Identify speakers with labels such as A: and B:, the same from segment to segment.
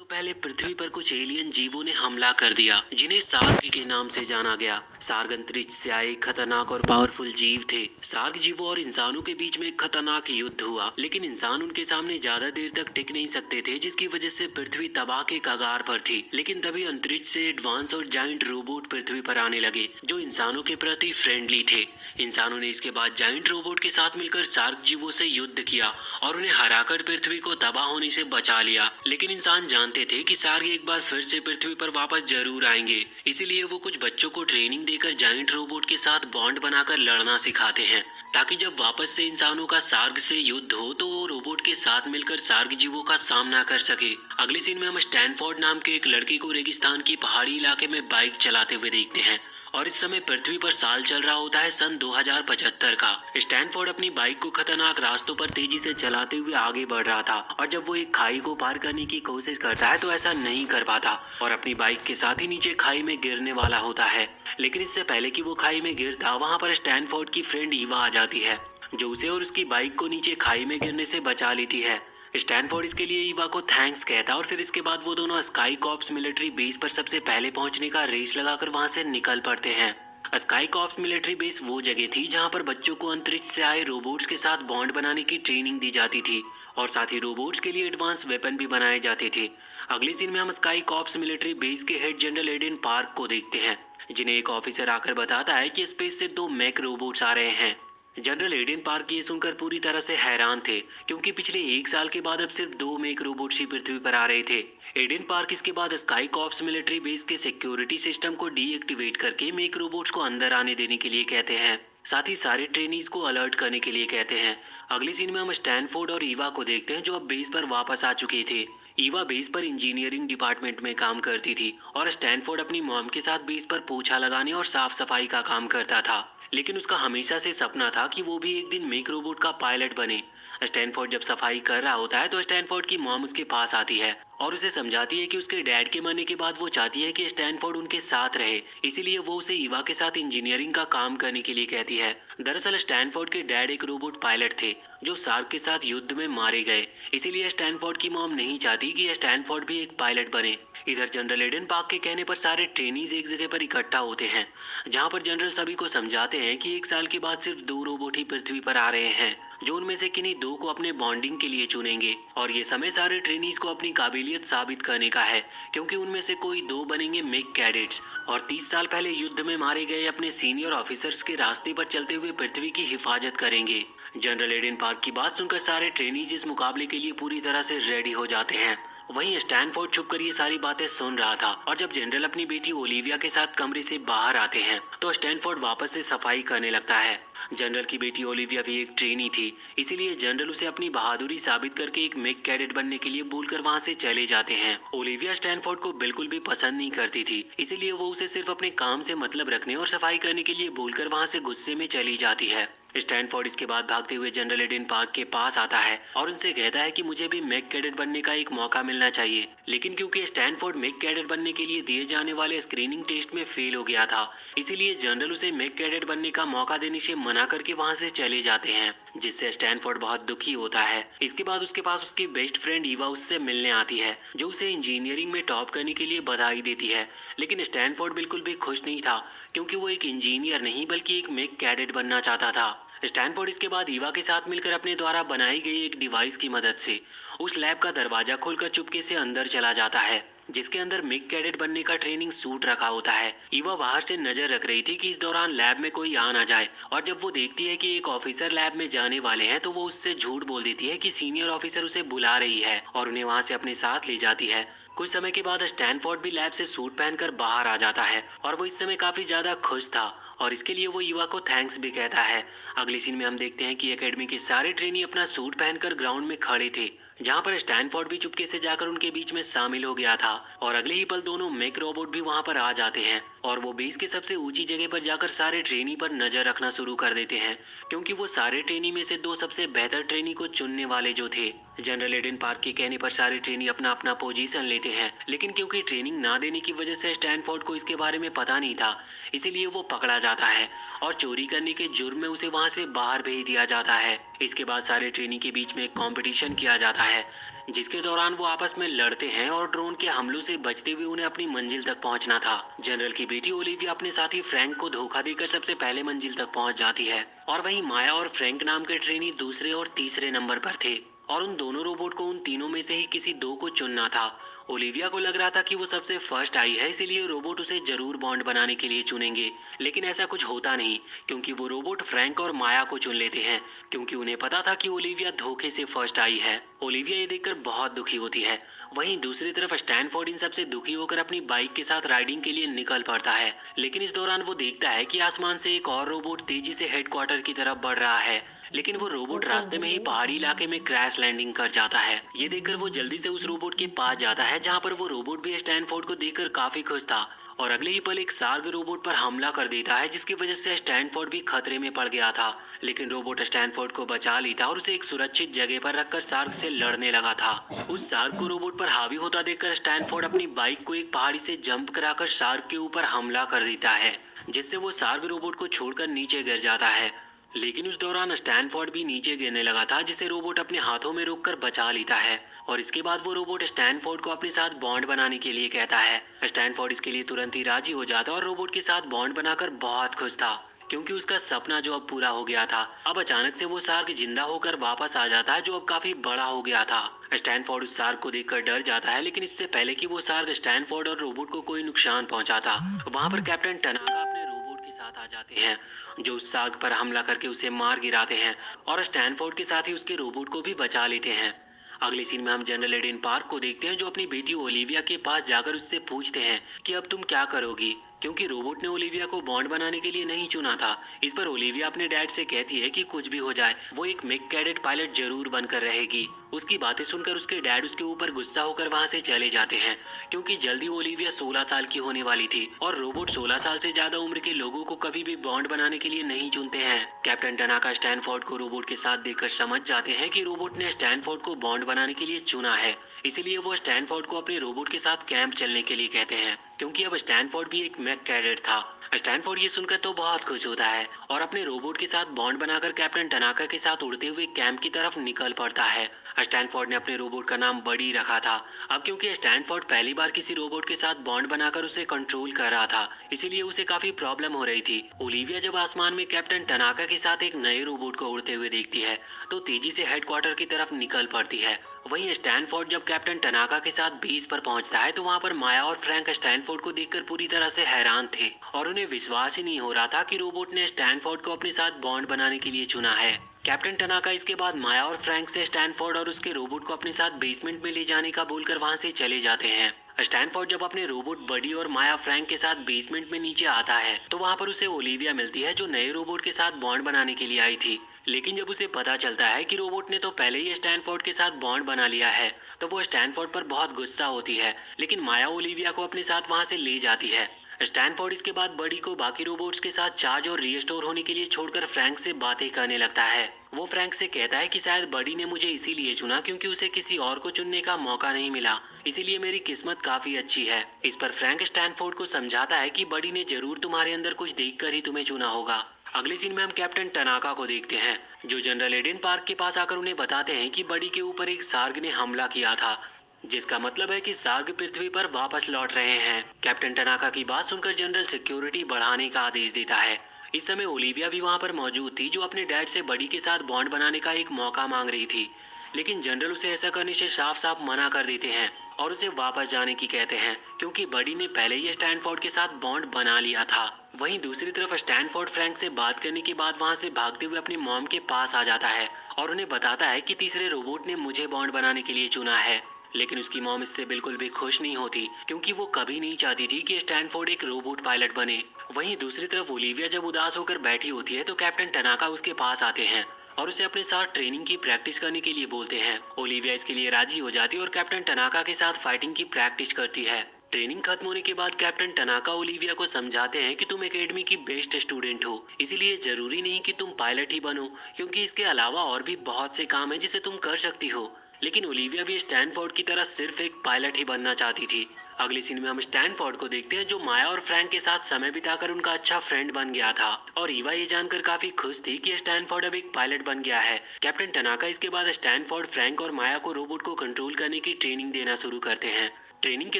A: तो पहले पृथ्वी पर कुछ एलियन जीवों ने हमला कर दिया जिन्हें सार्ग के नाम से जाना गया। सार्ग अंतरिक्ष से आए एक खतरनाक और पावरफुल जीव थे। सार्ग जीवों और इंसानों के बीच में एक खतरनाक युद्ध हुआ, लेकिन इंसान उनके सामने ज्यादा देर तक टिक नहीं सकते थे, जिसकी वजह से पृथ्वी तबाह के कगार पर थी। लेकिन तभी अंतरिक्ष से एडवांस और जाइंट रोबोट पृथ्वी पर आने लगे जो इंसानों के प्रति फ्रेंडली थे। इंसानों ने इसके बाद जाइंट रोबोट के साथ मिलकर सार्ग जीवों से युद्ध किया और उन्हें हराकर पृथ्वी को तबाह होने से बचा लिया। लेकिन इंसान जानते थे कि सार्ग एक बार फिर से पृथ्वी पर वापस जरूर आएंगे, इसीलिए वो कुछ बच्चों को ट्रेनिंग देकर जाइंट रोबोट के साथ बॉन्ड बनाकर लड़ना सिखाते हैं, ताकि जब वापस से इंसानों का सार्ग से युद्ध हो तो वो रोबोट के साथ मिलकर सार्ग जीवों का सामना कर सके। अगले सीन में हम स्टैनफोर्ड नाम के एक लड़के को रेगिस्तान की पहाड़ी इलाके में बाइक चलाते हुए देखते हैं और इस समय पृथ्वी पर साल चल रहा होता है सन 2075 का। स्टैनफोर्ड अपनी बाइक को खतरनाक रास्तों पर तेजी से चलाते हुए आगे बढ़ रहा था और जब वो एक खाई को पार करने की कोशिश करता है तो ऐसा नहीं कर पाता और अपनी बाइक के साथ ही नीचे खाई में गिरने वाला होता है। लेकिन इससे पहले कि वो खाई में गिरता, वहां पर स्टैनफोर्ड की फ्रेंड ईवा आ जाती है जो उसे और उसकी बाइक को नीचे खाई में गिरने से बचा लेती है। स्टैनफोर्ड इसके लिए ईवा को थैंक्स कहता है और फिर इसके बाद वो दोनों स्काई कॉप्स मिलिट्री बेस पर सबसे पहले पहुंचने का रेस लगाकर वहां से निकल पड़ते हैं। स्काई कॉप्स मिलिट्री बेस वो जगह थी जहां पर बच्चों को अंतरिक्ष से आए रोबोट्स के साथ बॉन्ड बनाने की ट्रेनिंग दी जाती थी और साथ ही रोबोट्स के लिए एडवांस वेपन भी बनाए जाते थे। अगले सीन में हम स्काई कॉप्स मिलिट्री बेस के हेड जनरल एडन पार्क को देखते हैं, जिन्हें एक ऑफिसर आकर बताता है कि स्पेस से 2 मैक रोबोट्स आ रहे हैं। जनरल एडन पार्क ये सुनकर पूरी तरह से हैरान थे, क्योंकि पिछले 1 साल के बाद अब सिर्फ 2 मेक रोबोट्स ही पृथ्वी पर आ रहे थे। एडन पार्क इसके बाद स्काई कॉप्स मिलिट्री बेस के सिक्योरिटी सिस्टम को डीएक्टिवेट करके मेक रोबोट्स को अंदर आने देने के लिए कहते हैं, साथ ही सारे ट्रेनीज को अलर्ट करने के लिए कहते हैं। अगले सीन में हम स्टैनफोर्ड और ईवा को देखते हैं जो अब बेस पर वापस आ चुके थे। ईवा बेस पर इंजीनियरिंग डिपार्टमेंट में काम करती थी और स्टैनफोर्ड अपनी मॉम के साथ बेस पर पोछा लगाने और साफ सफाई का काम करता था। लेकिन उसका हमेशा से सपना था कि वो भी एक दिन मेक रोबोट का पायलट बने। स्टैनफोर्ड जब सफाई कर रहा होता है तो स्टैनफोर्ड की मॉम उसके पास आती है और उसे समझाती है कि उसके डैड के मरने के बाद वो चाहती है कि स्टैनफोर्ड उनके साथ रहे, इसीलिए वो उसे ईवा के साथ इंजीनियरिंग का काम करने के लिए कहती है। दरअसल स्टैनफोर्ड के डैड एक रोबोट पायलट थे जो सार्क के साथ युद्ध में मारे गए, इसीलिए स्टैनफोर्ड की मॉम नहीं चाहती कि स्टैनफोर्ड भी एक पायलट बने। इधर जनरल एडन पार्क के कहने पर सारे ट्रेनीज एक जगह पर इकट्ठा होते हैं, जहां पर जनरल सभी को समझाते हैं कि 1 साल के बाद सिर्फ 2 रोबोट ही पृथ्वी पर आ रहे हैं, जो उनमें से किन्हीं 2 को अपने बॉन्डिंग के लिए चुनेंगे और ये समय सारे ट्रेनीज को अपनी काबिलियत साबित करने का है, क्योंकि उनमें से कोई 2 बनेंगे मेक कैडेट्स और 30 साल पहले युद्ध में मारे गए अपने सीनियर ऑफिसर्स के रास्ते पर चलते हुए पृथ्वी की हिफाजत करेंगे। जनरल एडन पार्क की बात सुनकर सारे ट्रेनीज इस मुकाबले के लिए पूरी तरह से रेडी हो जाते हैं। वहीं स्टैनफोर्ड छुपकर ये सारी बातें सुन रहा था और जब जनरल अपनी बेटी ओलिविया के साथ कमरे से बाहर आते हैं तो स्टैनफोर्ड वापस से सफाई करने लगता है। जनरल की बेटी ओलिविया भी एक ट्रेनी थी, इसीलिए जनरल उसे अपनी बहादुरी साबित करके एक मेक कैडेट बनने के लिए बोलकर वहां से चले जाते हैं। ओलिविया स्टैनफोर्ड को बिल्कुल भी पसंद नहीं करती थी, इसीलिए वो उसे सिर्फ अपने काम से मतलब रखने और सफाई करने के लिए बोलकर वहां से गुस्से में चली जाती है। स्टैनफोर्ड इसके बाद भागते हुए जनरल एडन पार्क के पास आता है और उनसे कहता है कि मुझे भी मेक कैडेट बनने का एक मौका मिलना चाहिए, लेकिन क्योंकि स्टैनफोर्ड मेक कैडेट बनने के लिए दिए जाने वाले स्क्रीनिंग टेस्ट में फेल हो गया था, इसीलिए जनरल उसे मेक कैडेट बनने का मौका देने से मना करके वहां से चले जाते हैं, जिससे स्टैनफोर्ड बहुत दुखी होता है। इसके बाद उसके पास उसकी बेस्ट फ्रेंड ईवा उससे मिलने आती है, जो उसे इंजीनियरिंग में टॉप करने के लिए बधाई देती है। लेकिन स्टैनफोर्ड बिल्कुल भी खुश नहीं था, क्योंकि वो एक इंजीनियर नहीं बल्कि एक मेक कैडेट बनना चाहता था। स्टैनफोर्ड इसके बाद ईवा के साथ मिलकर अपने द्वारा बनाई गई एक डिवाइस की मदद से उस लैब का दरवाजा खोलकर चुपके से अंदर चला जाता है, जिसके अंदर मेक कैडेट बनने का ट्रेनिंग सूट रखा होता है। ईवा बाहर से नजर रख रही थी कि इस दौरान लैब में कोई आ ना जाए, और जब वो देखती है कि एक ऑफिसर लैब में जाने वाले हैं तो वो उससे झूठ बोल देती है कि सीनियर ऑफिसर उसे बुला रही है और उन्हें वहां से अपने साथ ले जाती है। कुछ समय के बाद स्टैनफोर्ड भी लैब से सूट पहनकर बाहर आ जाता है और वो इस समय काफी ज्यादा खुश था और इसके लिए वो ईवा को थैंक्स भी कहता है। अगले सीन में हम देखते हैं कि एकेडमी के सारे ट्रेनी अपना सूट पहनकर ग्राउंड में खड़े थे, जहां पर स्टैनफोर्ड भी चुपके से जाकर उनके बीच में शामिल हो गया था और अगले ही पल दोनों मेक रोबोट भी वहां पर आ जाते हैं और वो बेस के सबसे ऊंची जगह पर जाकर सारे ट्रेनी पर नजर रखना शुरू कर देते हैं, क्योंकि वो सारे ट्रेनी में से 2 सबसे बेहतर ट्रेनी को चुनने वाले जो थे। जनरल एडन पार्क के कहने पर सारे ट्रेनी अपना अपना पोजीशन लेते हैं, लेकिन क्योंकि ट्रेनिंग ना देने की वजह से स्टैनफोर्ड को इसके बारे में पता नहीं था, इसीलिए वो पकड़ा जाता है और चोरी करने के जुर्म में उसे वहां से बाहर भेज दिया जाता है। इसके बाद सारे ट्रेनी के बीच में एक कंपटीशन किया जाता है, जिसके दौरान वो आपस में लड़ते हैं और ड्रोन के हमलों से बचते हुए उन्हें अपनी मंजिल तक पहुंचना था। जनरल की बेटी ओलिविया अपने साथी फ्रैंक को धोखा देकर सबसे पहले मंजिल तक पहुंच जाती है और वहीं माया और फ्रैंक नाम के ट्रेनी दूसरे और तीसरे नंबर पर थे और उन दोनों रोबोट को उन तीनों में से ही किसी दो को चुनना था। ओलिविया को लग रहा था कि वो सबसे फर्स्ट आई है, इसीलिए रोबोट उसे जरूर बॉन्ड बनाने के लिए चुनेंगे, लेकिन ऐसा कुछ होता नहीं क्योंकि वो रोबोट फ्रैंक और माया को चुन लेते हैं क्योंकि उन्हें पता था कि ओलिविया धोखे से फर्स्ट आई है। ओलिविया ये देखकर बहुत दुखी होती है। वहीं दूसरी तरफ स्टैनफोर्ड इन सबसे दुखी होकर अपनी बाइक के साथ राइडिंग के लिए निकल पड़ता है, लेकिन इस दौरान वो देखता है कि आसमान से एक और रोबोट तेजी से हेडक्वार्टर की तरफ बढ़ रहा है, लेकिन वो रोबोट रास्ते में ही पहाड़ी इलाके में क्रैश लैंडिंग कर जाता है। ये देखकर वो जल्दी से उस रोबोट के पास जाता है जहाँ पर वो रोबोट भी स्टैनफोर्ड को देखकर काफी खुश था और अगले ही पल एक सार्ग रोबोट पर हमला कर देता है जिसकी वजह से स्टैनफोर्ड भी खतरे में पड़ गया था, लेकिन रोबोट स्टैनफोर्ड को बचा लेता और उसे एक सुरक्षित जगह पर रखकर सार्ग से लड़ने लगा था। उस सार्ग को रोबोट पर हावी होता देखकर स्टैनफोर्ड अपनी बाइक को एक पहाड़ी से जंप कराकर सार्ग के ऊपर हमला कर देता है, जिससे वो सार्ग रोबोट को छोड़कर नीचे गिर जाता है। लेकिन उस दौरान स्टैनफोर्ड भी नीचे गिरने लगा था जिसे रोबोट अपने हाथों में रोककर बचा लेता है और इसके बाद वो रोबोट स्टैनफोर्ड को अपने साथ बॉन्ड बनाने के लिए कहता है। स्टैनफोर्ड इसके लिए तुरंत ही राजी हो जाता और रोबोट के साथ बॉन्ड बनाकर बहुत खुश था क्योंकि उसका सपना जो अब पूरा हो गया था। अब अचानक से वो सार्क जिंदा होकर वापस आ जाता है जो अब काफी बड़ा हो गया था। स्टैनफोर्ड उस सार्क को देखकर डर जाता है, लेकिन इससे पहले कि वो सार्क स्टैनफोर्ड और रोबोट को कोई नुकसान पहुंचाता, वहां पर कैप्टन टनाका अपने रोबोट के साथ आ जाते हैं जो उस सार्क पर हमला करके उसे मार गिराते हैं और स्टैनफोर्ड के साथ ही उसके रोबोट को भी बचा लेते हैं। अगले सीन में हम जनरल एडेन पार्क को देखते हैं जो अपनी बेटी ओलिविया के पास जाकर उससे पूछते हैं कि अब तुम क्या करोगी, क्योंकि रोबोट ने ओलिविया को बॉन्ड बनाने के लिए नहीं चुना था। इस पर ओलिविया अपने डैड से कहती है कि कुछ भी हो जाए वो एक मेक कैडेट पायलट जरूर बनकर रहेगी। उसकी बातें सुनकर उसके डैड उसके ऊपर गुस्सा होकर वहां से चले जाते हैं क्योंकि जल्दी ओलिविया 16 साल की होने वाली थी और रोबोट 16 साल से ज्यादा उम्र के लोगों को कभी भी बॉन्ड बनाने के लिए नहीं चुनते हैं। कैप्टन टनाका स्टैनफोर्ड को रोबोट के साथ देखकर समझ जाते हैं कि रोबोट ने स्टैनफोर्ड को बॉन्ड बनाने के लिए चुना है, इसीलिए वो स्टैनफोर्ड को अपने रोबोट के साथ कैंप चलने के लिए कहते हैं क्योंकि अब स्टैनफोर्ड भी एक मैक कैडेट था। स्टैनफोर्ड ये सुनकर तो बहुत खुश होता है और अपने रोबोट के साथ बॉन्ड बनाकर कैप्टन टनाका के साथ उड़ते हुए कैंप की तरफ निकल पड़ता है। स्टैनफोर्ड ने अपने रोबोट का नाम बडी रखा था। अब क्योंकि स्टैनफोर्ड पहली बार किसी रोबोट के साथ बॉन्ड बनाकर उसे कंट्रोल कर रहा था, इसीलिए उसे काफी प्रॉब्लम हो रही थी। ओलिविया जब आसमान में कैप्टन टनाका के साथ एक नए रोबोट को उड़ते हुए देखती है तो तेजी से हेडक्वार्टर की तरफ निकल पड़ती है। वहीं स्टैनफोर्ड जब कैप्टन टनाका के साथ बेस पर पहुंचता है तो वहां पर माया और फ्रैंक स्टैनफोर्ड को देखकर पूरी तरह से हैरान थे और उन्हें विश्वास ही नहीं हो रहा था कि रोबोट ने स्टैनफोर्ड को अपने साथ बॉन्ड बनाने के लिए चुना है। कैप्टन टनाका इसके बाद माया और फ्रैंक से स्टैनफोर्ड और उसके रोबोट को अपने साथ बेसमेंट में ले जाने का बोलकर वहां से चले जाते हैं। स्टैनफोर्ड जब अपने रोबोट बडी और माया फ्रैंक के साथ बेसमेंट में नीचे आता है तो वहां पर उसे ओलिविया मिलती है जो नए रोबोट के साथ बॉन्ड बनाने के लिए आई थी। लेकिन जब उसे पता चलता है कि रोबोट ने तो पहले ही स्टैनफोर्ड के साथ बॉन्ड बना लिया है तो वो स्टैनफोर्ड पर बहुत गुस्सा होती है, लेकिन माया ओलिविया को अपने साथ वहां से ले जाती है। स्टैनफोर्ड इसके बाद बडी को बाकी रोबोट्स के साथ चार्ज और रीस्टोर होने के लिए छोड़कर फ्रैंक से बातें करने लगता है। वो फ्रैंक से कहता है कि शायद बडी ने मुझे इसीलिए चुना क्योंकि उसे किसी और को चुनने का मौका नहीं मिला, इसीलिए मेरी किस्मत काफी अच्छी है। इस पर फ्रैंक स्टैनफोर्ड को समझाता है कि बडी ने जरूर तुम्हारे अंदर कुछ देखकर ही तुम्हें चुना होगा। अगले सीन में हम कैप्टन टनाका को देखते हैं जो जनरल एडेन पार्क के पास आकर उन्हें बताते हैं कि बडी के ऊपर एक सार्ग ने हमला किया था, जिसका मतलब है कि सार्ग पृथ्वी पर वापस लौट रहे हैं। कैप्टन टनाका की बात सुनकर जनरल सिक्योरिटी बढ़ाने का आदेश देता है। इस समय ओलिविया भी वहां पर मौजूद थी जो अपने डैड से बडी के साथ बॉन्ड बनाने का एक मौका मांग रही थी, लेकिन जनरल उसे ऐसा करने से साफ साफ मना कर देते हैं और उसे वापस जाने की कहते हैं क्योंकि बडी ने पहले ही स्टैनफोर्ड के साथ बॉन्ड बना लिया था। वहीं दूसरी तरफ स्टैनफोर्ड फ्रैंक से बात करने के बाद वहां से भागते हुए अपनी मॉम के पास आ जाता है और उन्हें बताता है कि तीसरे रोबोट ने मुझे बॉन्ड बनाने के लिए चुना है। लेकिन उसकी मॉम इससे बिल्कुल भी खुश नहीं होती क्योंकि वो कभी नहीं चाहती थी कि स्टैनफोर्ड एक रोबोट पायलट बने। वहीं दूसरी तरफ ओलिविया जब उदास होकर बैठी होती है तो कैप्टन टनाका उसके पास आते हैं और उसे अपने साथ ट्रेनिंग की प्रैक्टिस करने के लिए बोलते हैं। ओलिविया इसके लिए राजी हो जाती है और कैप्टन टनाका के साथ फाइटिंग की प्रैक्टिस करती है। ट्रेनिंग खत्म होने के बाद कैप्टन टनाका ओलिविया को समझाते हैं कि तुम एकेडमी की बेस्ट स्टूडेंट हो, इसीलिए जरूरी नहीं कि तुम पायलट ही बनो क्योंकि इसके अलावा और भी बहुत से काम है जिसे तुम कर सकती हो। लेकिन ओलिविया भी स्टैनफोर्ड की तरह सिर्फ एक पायलट ही बनना चाहती थी। अगले सीन में हम स्टैनफोर्ड को देखते हैं जो माया और फ्रैंक के साथ समय बिताकर उनका अच्छा फ्रेंड बन गया था। और ईवा ये जानकर काफी खुश थी कि स्टैनफोर्ड अब एक पायलट बन गया है। कैप्टन टनाका इसके बाद स्टैनफोर्ड, फ्रैंक और माया को रोबोट को कंट्रोल करने की ट्रेनिंग देना शुरू करते हैं। ट्रेनिंग के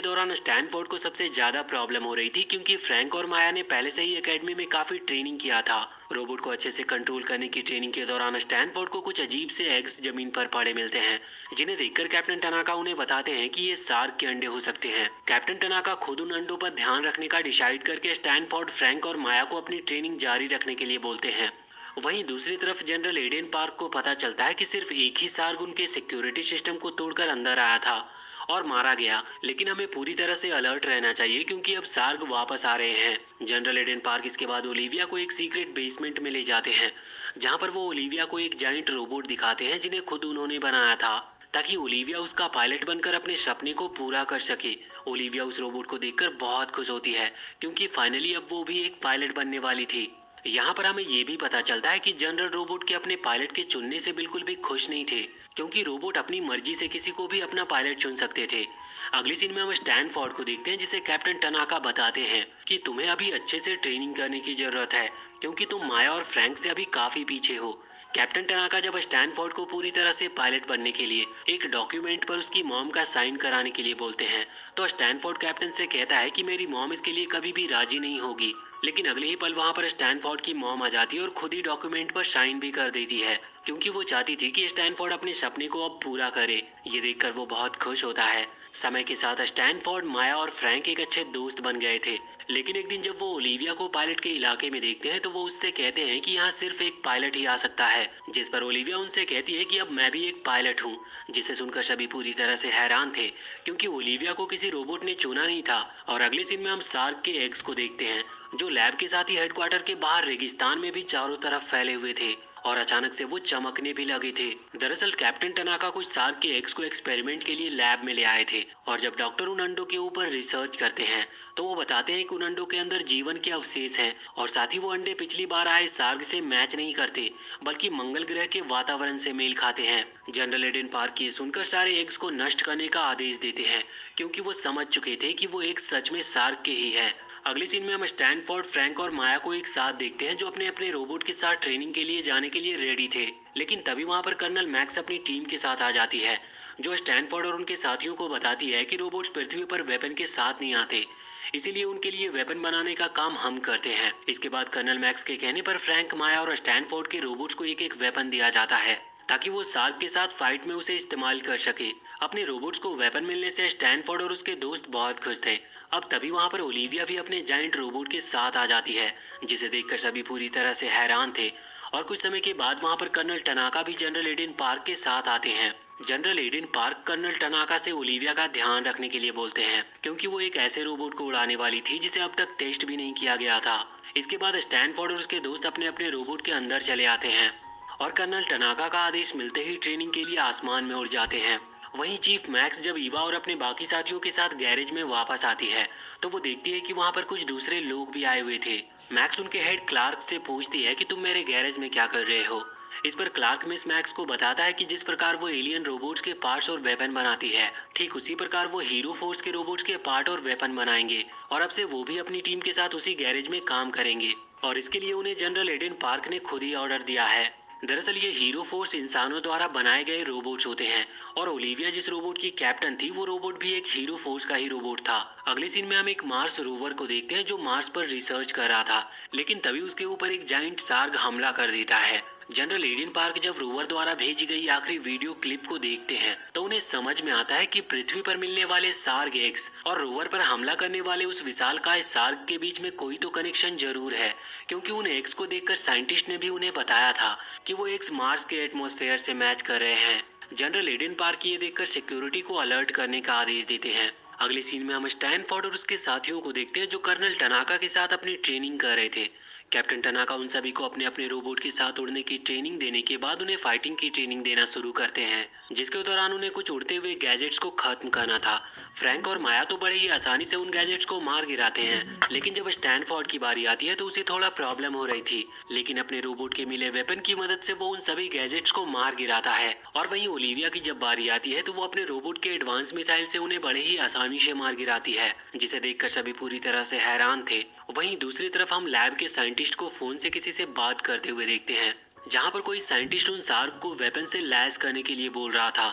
A: दौरान स्टैनफोर्ड को सबसे ज्यादा प्रॉब्लम हो रही थी क्योंकि फ्रैंक और माया ने पहले से ही एकेडमी में काफी ट्रेनिंग किया था। रोबोट को अच्छे से कंट्रोल करने की ट्रेनिंग के दौरान स्टैनफोर्ड को कुछ अजीब से एग्स जमीन पर पड़े मिलते हैं, जिन्हें देखकर कैप्टन टनाका उन्हें बताते हैं कि ये शार्क के अंडे हो सकते हैं। कैप्टन टनाका खुद उन अंडों पर ध्यान रखने का डिसाइड करके स्टैनफोर्ड, फ्रैंक और माया को अपनी ट्रेनिंग जारी रखने के लिए बोलते हैं। वहीं दूसरी तरफ जनरल एडेन पार्क को पता चलता है कि सिर्फ एक ही शार्क उनके सिक्योरिटी सिस्टम को तोड़कर अंदर आया था और मारा गया, लेकिन हमें पूरी तरह से अलर्ट रहना चाहिए क्योंकि अब शार्क वापस आ रहे हैं। जनरल एडेन पार्क इसके बाद ओलिविया को एक सीक्रेट बेसमेंट में ले जाते हैं, जहां पर वो ओलिविया को एक जाइंट रोबोट दिखाते हैं जिन्हें खुद उन्होंने बनाया था, ताकि ओलिविया उसका पायलट बनकर अपने सपने को पूरा कर सके। ओलिविया उस रोबोट को देखकर बहुत खुश होती है क्योंकि फाइनली अब वो भी एक पायलट बनने वाली थी। यहाँ पर हमें ये भी पता चलता है कि जनरल रोबोट के अपने पायलट के चुनने से बिल्कुल भी खुश नहीं थे, क्योंकि रोबोट अपनी मर्जी से किसी को भी अपना पायलट चुन सकते थे। अगली सीन में हम स्टैनफोर्ड को देखते हैं जिसे कैप्टन टनाका बताते हैं कि तुम्हें अभी अच्छे से ट्रेनिंग करने की जरूरत है, क्योंकि तुम माया और फ्रैंक से अभी काफी पीछे हो। कैप्टन टनाका जब स्टैनफोर्ड को पूरी तरह से पायलट बनने के लिए एक डॉक्यूमेंट पर उसकी मॉम का साइन कराने के लिए बोलते हैं, तो स्टैनफोर्ड कैप्टन से कहता है कि मेरी मॉम इसके लिए कभी भी राजी नहीं होगी। लेकिन अगले ही पल वहां पर स्टैनफोर्ड की मॉम आ जाती है और खुद ही डॉक्यूमेंट पर साइन भी कर देती है, क्योंकि वो चाहती थी कि स्टैनफोर्ड अपने सपने को अब पूरा करे। ये देखकर वो बहुत खुश होता है। समय के साथ स्टैनफोर्ड, माया और फ्रैंक एक अच्छे दोस्त बन गए थे। लेकिन एक दिन जब वो ओलिविया को पायलट के इलाके में देखते हैं तो वो उससे कहते हैं कि यहाँ सिर्फ एक पायलट ही आ सकता है, जिस पर ओलिविया उनसे कहती है कि अब मैं भी एक पायलट हूँ। जिसे सुनकर सभी पूरी तरह से हैरान थे, क्योंकि ओलिविया को किसी रोबोट ने चुना नहीं था। और अगले सीन में हम शार्क के एग्स को देखते हैं, जो लैब के साथ ही हेडक्वार्टर के बाहर रेगिस्तान में भी चारों तरफ फैले हुए थे और अचानक से वो चमकने भी लगे थे। दरअसल कैप्टन टनाका कुछ शार्क के एग्स को एक्सपेरिमेंट के लिए लैब में ले आए थे, और जब डॉक्टर उन अंडों के ऊपर रिसर्च करते हैं तो वो बताते हैं कि उन अंडों के अंदर जीवन के अवशेष हैं, और साथ ही वो अंडे पिछली बार आए शार्क से मैच नहीं करते, बल्कि मंगल ग्रह के वातावरण से मेल खाते हैं। जनरल एडन पार्क ये सुनकर सारे एग्स को नष्ट करने का आदेश देते हैं, क्योंकि वो समझ चुके थे कि वो एक सच में शार्क के ही है। अगले सीन में हम स्टैनफोर्ड, फ्रैंक और माया को एक साथ देखते हैं जो अपने अपने रोबोट के साथ ट्रेनिंग के लिए जाने के लिए रेडी थे। लेकिन तभी वहां पर कर्नल मैक्स अपनी टीम के साथ आ जाती है, जो स्टैनफोर्ड और उनके साथियों को बताती है कि रोबोट्स पृथ्वी पर वेपन के साथ नहीं आते, इसीलिए उनके लिए वेपन बनाने का काम हम करते हैं। इसके बाद कर्नल मैक्स के कहने पर फ्रैंक, माया और स्टैनफोर्ड के रोबोट्स को एक एक वेपन दिया जाता है, ताकि वो शार्क के साथ फाइट में उसे इस्तेमाल कर सके। अपने रोबोट्स को वेपन मिलने से स्टैनफोर्ड और उसके दोस्त बहुत खुश थे। अब तभी वहां पर ओलिविया भी अपने जाइंट रोबोट के साथ आ जाती है, जिसे देखकर सभी पूरी तरह से हैरान थे। और कुछ समय के बाद वहां पर कर्नल टनाका भी जनरल एडन पार्क के साथ आते हैं। General Aden Park colonel Tanaka से ओलिविया का ध्यान रखने के लिए बोलते हैं, क्योंकि वो एक ऐसे रोबोट को उड़ाने वाली थी जिसे अब तक टेस्ट भी नहीं किया गया था। इसके बाद स्टैनफोर्ड और उसके दोस्त अपने अपने रोबोट के अंदर चले आते हैं, और कर्नल टनाका का आदेश मिलते ही ट्रेनिंग के लिए आसमान में उड़ जाते हैं। वहीं चीफ मैक्स जब ईवा और अपने बाकी साथियों के साथ गैरेज में वापस आती है तो वो देखती है कि वहाँ पर कुछ दूसरे लोग भी आए हुए थे। मैक्स उनके हेड क्लार्क से पूछती है कि तुम मेरे गैरेज में क्या कर रहे हो। इस पर क्लार्क मिस मैक्स को बताता है कि जिस प्रकार वो एलियन रोबोट्स के पार्ट्स और वेपन बनाती है, ठीक उसी प्रकार वो हीरो फोर्स के रोबोट्स के पार्ट और वेपन बनाएंगे, और अब से वो भी अपनी टीम के साथ उसी गैरेज में काम करेंगे। और इसके लिए उन्हें जनरल एडन पार्क ने खुद ही ऑर्डर दिया है। दरअसल ये हीरो फोर्स इंसानों द्वारा बनाए गए रोबोट्स होते हैं, और ओलिविया जिस रोबोट की कैप्टन थी वो रोबोट भी एक हीरो फोर्स का ही रोबोट था। अगले सीन में हम एक मार्स रोवर को देखते हैं जो मार्स पर रिसर्च कर रहा था, लेकिन तभी उसके ऊपर एक जाइंट शार्क हमला कर देता है। जनरल एडन पार्क जब रोवर द्वारा भेजी गई आखिरी वीडियो क्लिप को देखते हैं तो उन्हें समझ में आता है कि पृथ्वी पर मिलने वाले शार्क एग्स और रोवर पर हमला करने वाले उस विशालकाय शार्क के बीच में कोई तो कनेक्शन जरूर है, क्योंकि उन एग्स को देखकर साइंटिस्ट ने भी उन्हें बताया था कि वो एग्स मार्स के एटमॉस्फेयर से मैच कर रहे हैं। जनरल एडन पार्क ये देखकर सिक्योरिटी को अलर्ट करने का आदेश देते हैं। अगले सीन में हम स्टैनफोर्ड और उसके साथियों को देखते हैं जो कर्नल टनाका के साथ अपनी ट्रेनिंग कर रहे थे। कैप्टन टनाका उन सभी को अपने अपने रोबोट के साथ उड़ने की ट्रेनिंग देने के बाद उन्हें फाइटिंग की ट्रेनिंग देना शुरू करते हैं, जिसके दौरान उन्हें कुछ उड़ते हुए गैजेट्स को खत्म करना था। फ्रैंक और माया तो बड़े ही आसानी से उन गैजेट्स को मार गिराते हैं, लेकिन जब स्टैनफोर्ड की बारी आती है तो उसे थोड़ा प्रॉब्लम हो रही थी, लेकिन अपने रोबोट के मिले वेपन की मदद से वो उन सभी गैजेट्स को मार गिराता है। और वहीं ओलिविया की जब बारी आती है तो वो अपने रोबोट के एडवांस मिसाइल से उन्हें बड़े ही आसानी से मार गिराती है, जिसे देखकर सभी पूरी तरह से हैरान थे। वहीं दूसरी तरफ हम लैब के साइंटिस्ट को फोन से किसी से बात करते हुए देखते हैं, जहां पर कोई साइंटिस्ट उन शार्क को वेपन से लैस करने के लिए बोल रहा था।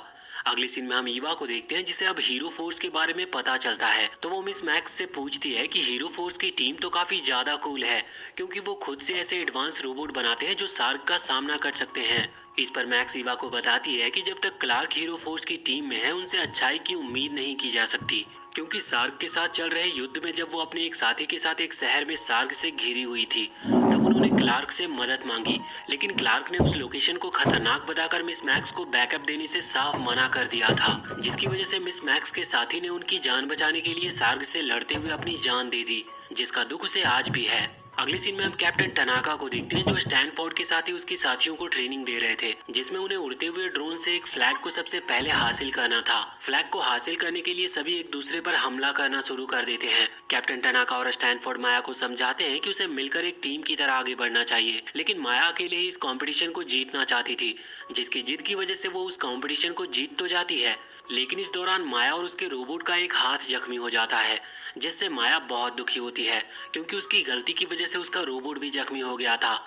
A: अगले सीन में हम ईवा को देखते हैं, जिसे अब हीरो फोर्स के बारे में पता चलता है। तो वो मिस मैक्स से पूछती है कि हीरो फोर्स की टीम तो काफी ज्यादा कूल है, क्योंकि वो खुद से ऐसे एडवांस रोबोट बनाते हैं जो शार्क का सामना कर सकते हैं। इस पर मैक्स ईवा को बताती है कि जब तक क्लार्क हीरो फोर्स की टीम में है उनसे अच्छाई की उम्मीद नहीं की जा सकती, क्योंकि शार्क के साथ चल रहे युद्ध में जब वो अपने एक साथी के साथ एक शहर में शार्क से घिरी हुई थी, तब उन्होंने क्लार्क से मदद मांगी, लेकिन क्लार्क ने उस लोकेशन को खतरनाक बताकर मिस मैक्स को बैकअप देने से साफ मना कर दिया था, जिसकी वजह से मिस मैक्स के साथी ने उनकी जान बचाने के लिए शार्क से लड़ते हुए अपनी जान दे दी, जिसका दुख उसे आज भी है। अगले सीन में हम कैप्टन टनाका को देखते हैं, जो स्टैनफोर्ड के साथ ही उसकी साथियों को ट्रेनिंग दे रहे थे, जिसमें उन्हें उड़ते हुए ड्रोन से एक फ्लैग को सबसे पहले हासिल करना था। फ्लैग को हासिल करने के लिए सभी एक दूसरे पर हमला करना शुरू कर देते हैं। कैप्टन टनाका और स्टैनफोर्ड माया को समझाते हैं कि उसे मिलकर एक टीम की तरह आगे बढ़ना चाहिए, लेकिन माया अकेले ही इस कंपटीशन को जीतना चाहती थी, जिसकी जिद की वजह से वो उस कंपटीशन को जीत तो जाती है, लेकिन इस दौरान माया और उसके रोबोट का एक हाथ जख्मी हो जाता है, जिससे माया बहुत दुखी होती है, क्योंकि उसकी गलती की वजह से उसका रोबोट भी जख्मी हो गया था।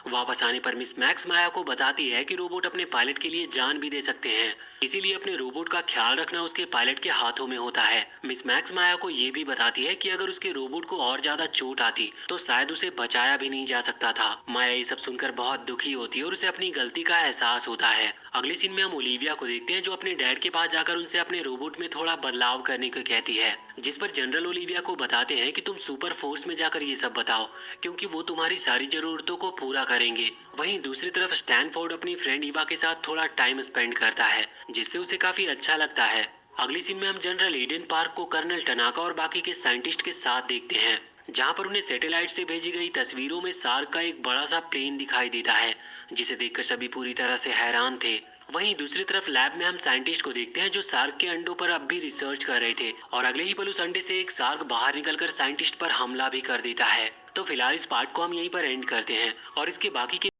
A: वापस आने पर मिस मैक्स माया को बताती है कि रोबोट अपने पायलट के लिए जान भी दे सकते हैं, इसीलिए अपने रोबोट का ख्याल रखना उसके पायलट के हाथों में होता है। मिस मैक्स माया को ये भी बताती है कि अगर उसके रोबोट को और ज्यादा चोट आती तो शायद उसे बचाया भी नहीं जा सकता था। माया ये सब सुनकर बहुत दुखी होती है और उसे अपनी गलती का एहसास होता है। अगले सीन में हम ओलिविया को देखते हैं, जो अपने डैड के पास जाकर उनसे अपने रोबोट में थोड़ा बदलाव करने को कहती है, जिस पर जनरल ओलिविया को बताते हैं कि तुम सुपर फोर्स में जाकर ये सब बताओ, क्योंकि वो तुम्हारी सारी जरूरतों को पूरा करेंगे। वहीं दूसरी तरफ स्टैनफोर्ड अपनी फ्रेंड ईवा के साथ थोड़ा टाइम स्पेंड करता है, जिससे उसे काफी अच्छा लगता है। अगली सीन में हम जनरल ईडन पार्क को कर्नल टनाका और बाकी के साइंटिस्ट के साथ देखते हैं, जहां पर उन्हें सैटेलाइट से भेजी गई तस्वीरों में शार्क का एक बड़ा सा प्लेन दिखाई देता है, जिसे देखकर सभी पूरी तरह से हैरान थे। वहीं दूसरी तरफ लैब में हम साइंटिस्ट को देखते हैं, जो शार्क के अंडों पर अब भी रिसर्च कर रहे थे, और अगले ही पल उस अंडे से एक शार्क बाहर निकलकर साइंटिस्ट पर हमला भी कर देता है। तो फिलहाल इस पार्ट को हम यहीं पर एंड करते हैं और इसके बाकी के